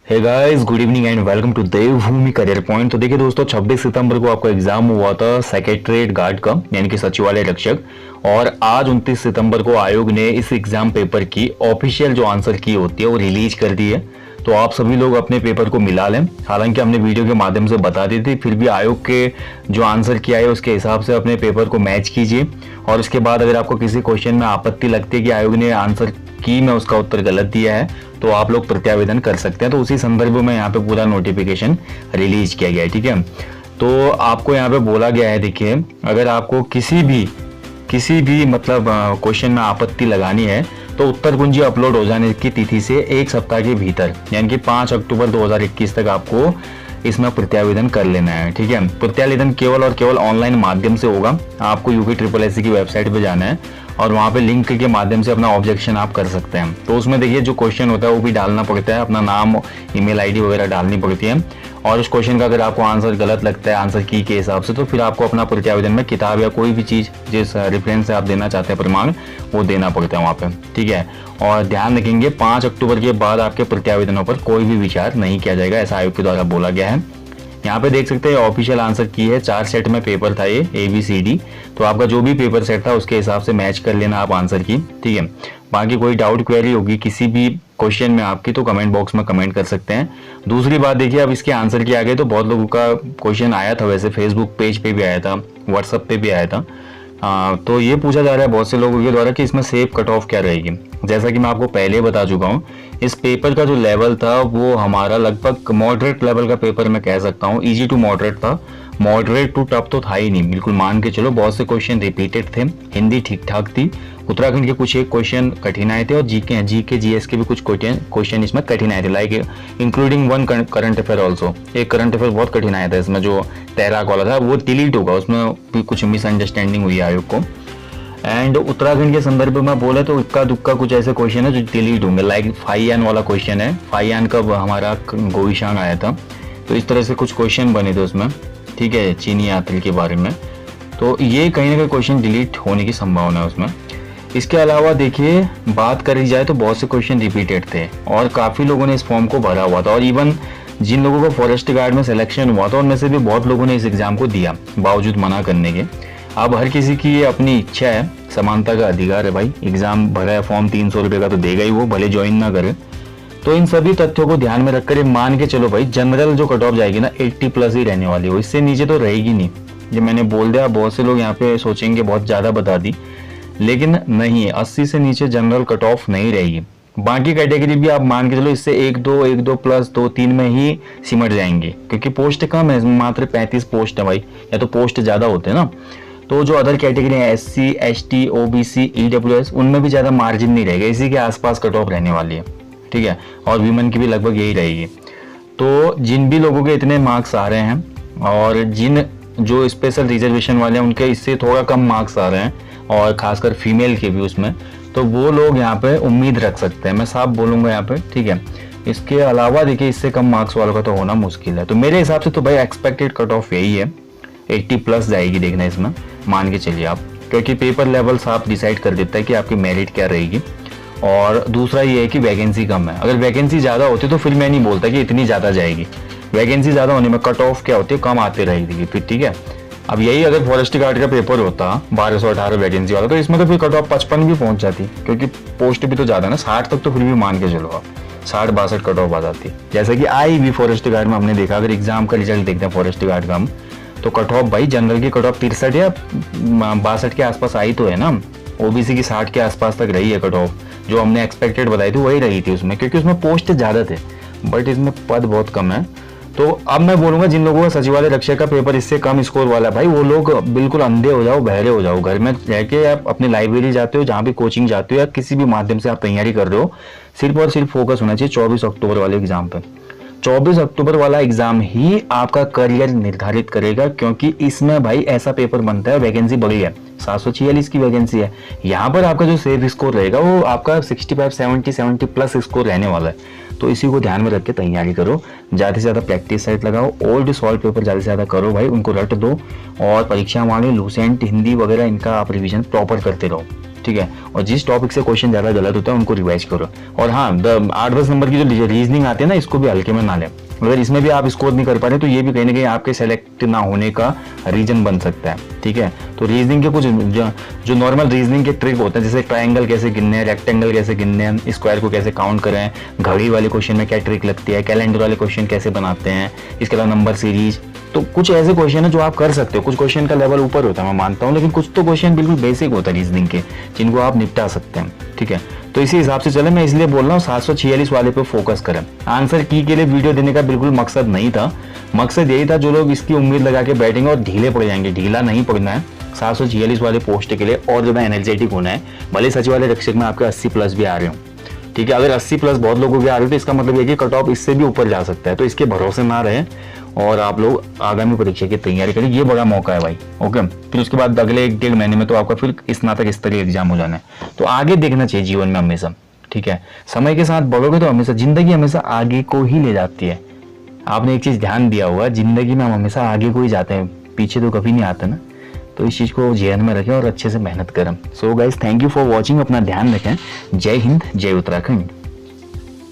Hey guys, good evening and welcome to Devbhoomi career point. तो देखिए दोस्तों, 26 सितंबर को आपका एग्जाम हुआ था सेक्रेटरीट गार्ड का, यानी कि सचिवालय रक्षक। और आज 29 सितंबर को आयोग ने इस एग्जाम पेपर की ऑफिशियल जो आंसर की होती है वो रिलीज कर दी है। तो आप सभी लोग अपने पेपर को मिला लें। हालांकि हमने वीडियो के माध्यम से बता दी थी, फिर भी आयोग के जो आंसर किया है उसके हिसाब से अपने पेपर को मैच कीजिए। और उसके बाद अगर आपको किसी क्वेश्चन में आपत्ति लगती है कि आयोग ने आंसर की में उसका उत्तर गलत दिया है, तो आप लोग प्रत्यावेदन कर सकते हैं। तो उसी संदर्भ में यहाँ पे पूरा नोटिफिकेशन रिलीज किया गया है। ठीक है, तो आपको यहाँ पे बोला गया है, देखिए, अगर आपको किसी भी मतलब क्वेश्चन में आपत्ति लगानी है तो उत्तर कुंजी अपलोड हो जाने की तिथि से एक सप्ताह के भीतर, यानी कि 5 अक्टूबर 2021 तक आपको इसमें प्रत्यावेदन कर लेना है। ठीक है, प्रत्यावेदन केवल और केवल ऑनलाइन माध्यम से होगा। आपको UPSSC की वेबसाइट पे जाना है और वहाँ पे लिंक के माध्यम से अपना ऑब्जेक्शन आप कर सकते हैं। तो उसमें देखिए जो क्वेश्चन होता है वो भी डालना पड़ता है, अपना नाम, ईमेल ID वगैरह डालनी पड़ती है। और उस क्वेश्चन का अगर आपको आंसर गलत लगता है आंसर की के हिसाब से, तो फिर आपको अपना प्रत्यावेदन में किताब या कोई भी चीज़ जिस रेफरेंस से आप देना चाहते हैं प्रमाण, वो देना पड़ता है वहाँ पे। ठीक है, और ध्यान रखेंगे 5 अक्टूबर के बाद आपके प्रत्यावेदनों पर कोई भी विचार नहीं किया जाएगा, ऐसा आयोग के द्वारा बोला गया है। यहाँ पे देख सकते हैं ऑफिशियल आंसर की है। 4 सेट में पेपर था ये ABCD। तो आपका जो भी पेपर सेट था उसके हिसाब से मैच कर लेना आप आंसर की। ठीक है, बाकी कोई डाउट क्वेरी होगी किसी भी क्वेश्चन में आपकी, तो कमेंट बॉक्स में कमेंट कर सकते हैं। दूसरी बात देखिए, अब इसके आंसर की आगे तो बहुत लोगों का क्वेश्चन आया था, वैसे फेसबुक पेज पे भी आया था, व्हाट्सएप पे भी आया था। तो ये पूछा जा रहा है बहुत से लोगों के द्वारा कि इसमें सेफ कट ऑफ क्या रहेगी। जैसा कि मैं आपको पहले बता चुका हूँ, इस पेपर का जो लेवल था वो हमारा लगभग मॉडरेट लेवल का पेपर मैं कह सकता हूँ। इजी टू मॉडरेट था, मॉडरेट टू टफ तो था ही नहीं, बिल्कुल मान के चलो। बहुत से क्वेश्चन रिपीटेड थे, हिंदी ठीक ठाक थी, उत्तराखंड के कुछ एक क्वेश्चन कठिन आए थे, और जीके GS के भी कुछ क्वेश्चन इसमें कठिन आए थे, like including one current affair also. एक करंट अफेयर बहुत कठिन आया था इसमें, जो तैराक वाला था, वो डिलीट होगा, उसमें भी कुछ मिसअंडरस्टैंडिंग हुई आयोग को। एंड उत्तराखंड के संदर्भ में बोले तो इक्का दुक्का कुछ ऐसे क्वेश्चन है जो डिलीट होंगे, लाइक फाइयान वाला क्वेश्चन है। फाइयान कब हमारा गोईशांग आया था, तो इस तरह से कुछ क्वेश्चन बने थे उसमें। ठीक है, चीनी यात्री के बारे में। तो ये कहीं ना कहीं क्वेश्चन डिलीट होने की संभावना है उसमें। इसके अलावा देखिए, बात करी जाए तो बहुत से क्वेश्चन रिपीटेड थे और काफ़ी लोगों ने इस फॉर्म को भरा हुआ था। और इवन जिन लोगों को फॉरेस्ट गार्ड में सिलेक्शन हुआ था उनमें से भी बहुत लोगों ने इस एग्जाम को दिया, बावजूद मना करने के। अब हर किसी की ये अपनी इच्छा है, समानता का अधिकार है भाई। एग्जाम भरा है, फॉर्म 300 रुपये का तो देगा ही वो, भले ज्वाइन ना करे। तो इन सभी तथ्यों को ध्यान में रखकर मान के चलो भाई, जनरल जो कट ऑफ जाएगी ना 80+ ही रहने वाली हो, इससे नीचे तो रहेगी नहीं। ये मैंने बोल दिया, बहुत से लोग यहाँ पे सोचेंगे बहुत ज़्यादा बता दी, लेकिन नहीं, 80 से नीचे जनरल कट ऑफ नहीं रहेगी। बाकी कैटेगरी भी आप मान के चलो इससे 1-2 प्लस 2-3 में ही सिमट जाएंगे, क्योंकि पोस्ट कम है, मात्र 35 पोस्ट है भाई, या तो पोस्ट ज़्यादा होते हैं ना। तो जो अदर कैटेगरी है SC ST OBC EWS, उनमें भी ज़्यादा मार्जिन नहीं रहेगा, इसी के आसपास कट ऑफ रहने वाली है। ठीक है, और वीमेन की भी लगभग यही रहेगी। तो जिन भी लोगों के इतने मार्क्स आ रहे हैं, और जिन जो स्पेशल रिजर्वेशन वाले हैं उनके इससे थोड़ा कम मार्क्स आ रहे हैं, और खासकर फीमेल के भी उसमें, तो वो लोग यहाँ पे उम्मीद रख सकते हैं, मैं साफ बोलूँगा यहाँ पे। ठीक है, इसके अलावा देखिए इससे कम मार्क्स वालों का तो होना मुश्किल है। तो मेरे हिसाब से तो भाई एक्सपेक्टेड कट ऑफ यही है, 80+ जाएगी, देखना इसमें मान के चलिए आप, क्योंकि पेपर लेवल साफ डिसाइड कर देता है कि आपकी मेरिट क्या रहेगी। और दूसरा ये है कि वैकेंसी कम है। अगर वैकेंसी ज़्यादा होती तो फिर मैं नहीं बोलता कि इतनी ज़्यादा जाएगी। वैकेंसी ज़्यादा होने में कट ऑफ क्या होती है, कम आते रहेगी फिर। ठीक है, अब यही अगर फॉरेस्ट गार्ड का पेपर होता 1218 वैकेंसी वाला, तो इसमें तो फिर कट ऑफ 55 भी पहुंच जाती, क्योंकि पोस्ट भी तो ज़्यादा ना, 60 तक तो फिर भी मान के चलो आप, 60-62 कट ऑफ आ जाती। जैसे कि आई भी फॉरेस्ट गार्ड में हमने देखा, अगर एग्जाम का रिजल्ट देखते हैं फॉरेस्ट गार्ड का हम, तो कट ऑफ भाई जनरल की कट ऑफ 63 या 62 के आसपास आई तो है ना। OBC की 60 के आसपास तक रही है कट ऑफ, जो हमने एक्सपेक्टेड बताई थी वही रही थी उसमें, क्योंकि उसमें पोस्ट ज़्यादा थे बट इसमें पद बहुत कम है। तो अब मैं बोलूँगा जिन लोगों का सचिवालय रक्षक का पेपर इससे कम स्कोर वाला भाई, वो लोग बिल्कुल अंधे हो जाओ, बहरे हो जाओ। घर में रह के आप अपनी लाइब्रेरी जाते हो, जहाँ भी कोचिंग जाते हो, या किसी भी माध्यम से आप तैयारी कर रहे हो, सिर्फ और सिर्फ फोकस होना चाहिए 24 अक्टूबर वाले एग्जाम पे। 24 अक्टूबर वाला एग्जाम ही आपका करियर निर्धारित करेगा, क्योंकि इसमें भाई ऐसा पेपर बनता है, वैकेंसी बढ़ी है, 746 की वैकेंसी है। यहाँ पर आपका जो सेफ स्कोर रहेगा वो आपका 65, 70+ स्कोर रहने वाला है। तो इसी को ध्यान में रख के तैयारी करो, ज़्यादा से ज़्यादा प्रैक्टिस सेट लगाओ, ओल्ड सॉल्व पेपर ज़्यादा से ज़्यादा करो भाई, उनको रट दो, और परीक्षा वाले लूसेंट हिंदी वगैरह इनका आप रिविजन प्रॉपर करते रहो। ठीक है। और जिस टॉपिक से क्वेश्चन ज्यादा गलत होता है उनको रिवाइज करो। और हाँ, 8-10 नंबर की जो रीजनिंग आती है ना, इसको भी हल्के में ना लें। अगर इसमें भी आप स्कोर नहीं कर पा रहे तो ये भी कहीं ना कहीं आपके सेलेक्ट ना होने का रीजन बन सकता है, ठीक है। तो रीजनिंग के कुछ जो नॉर्मल रीजनिंग के ट्रिक होते हैं, जैसे ट्रायंगल कैसे गिनने हैं, रेक्टेंगल कैसे गिनने हैं, स्क्वायर को कैसे काउंट करें, घड़ी वाले क्वेश्चन में क्या ट्रिक लगती है, कैलेंडर वाले क्वेश्चन कैसे बनाते हैं, इसके अलावा नंबर सीरीज, तो कुछ ऐसे क्वेश्चन है जो आप कर सकते हो। कुछ क्वेश्चन का लेवल ऊपर होता है मैं मानता हूँ, लेकिन कुछ तो क्वेश्चन बिल्कुल बेसिक होता है रीजनिंग के, जिनको आप निपटा सकते हैं, ठीक है। तो इसी हिसाब से चले, मैं इसलिए बोल रहा हूँ 746 वाले पे फोकस करें। आंसर की के लिए वीडियो देने का बिल्कुल मकसद नहीं था, मकसद यही था जो लोग इसकी उम्मीद लगा के बैठेंगे और ढीले पड़ जाएंगे, ढीला नहीं पड़ना है। 746 वाले पोस्ट के लिए और ज्यादा एनर्जेटिक होना है। भले सचिवालय रक्षक में आपके 80 प्लस भी आ रहे हो, ठीक है। अगर 80 प्लस बहुत लोगों के आ रहे हो तो इसका मतलब ये कि कट ऑफ इससे भी ऊपर जा सकता है। तो इसके भरोसे ना रहे और आप लोग आगामी परीक्षा की तैयारी करें, ये बड़ा मौका है भाई, ओके। फिर उसके बाद अगले 1-1.5 महीने में तो आपका फिर स्नातक स्तरीय एग्जाम हो जाना है। तो आगे देखना चाहिए जीवन में हमेशा, ठीक है। समय के साथ बढ़ोगे तो हमेशा जिंदगी हमेशा आगे को ही ले जाती है। आपने एक चीज ध्यान दिया होगा, जिंदगी में हम हमेशा आगे को ही जाते हैं, पीछे तो कभी नहीं आते ना। तो इस चीज को ध्यान में रखें और अच्छे से मेहनत करें। So guys, thank you for watching, अपना ध्यान रखें। जय हिंद, जय उत्तराखंड।